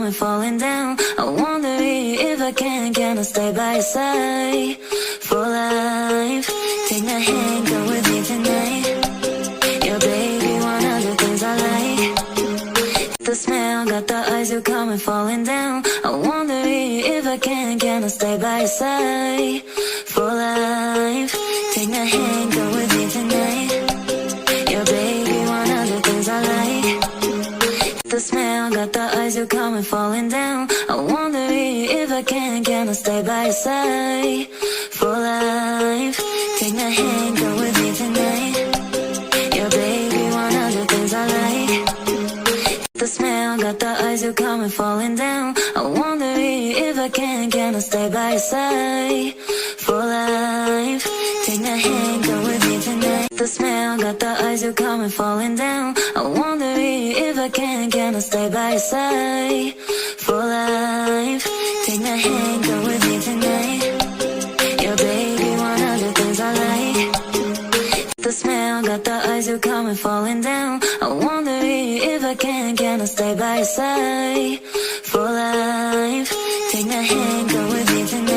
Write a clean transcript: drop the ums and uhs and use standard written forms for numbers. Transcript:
coming falling down. I wonder if I can I stay by your side for life? Take my hand, go with me tonight. Yeah, baby, one of the things I like. The smell, got the eyes, you coming falling down. I wonder if I can I stay by your side for life? Take my hand, go with me tonight. Yeah, baby, one of the things I like. The smell, got the eyes, you coming falling down. I wonder if I can I stay by your side for life? Take my hand, go with me tonight. Yeah, baby, one of the things I like. The smell, got the eyes, you coming falling down. I wonder if I can I stay by your side for life? Take my hand, go with me tonight. The smell, got the eyes, you coming falling down. I wonder if I can I stay by your side for life? Take my hand, go with me tonight. Yeah, baby, one of the things I like. The smell, got the eyes, you coming falling down. I wonder if I can I stay by your side for life? Take my hand, go with me tonight.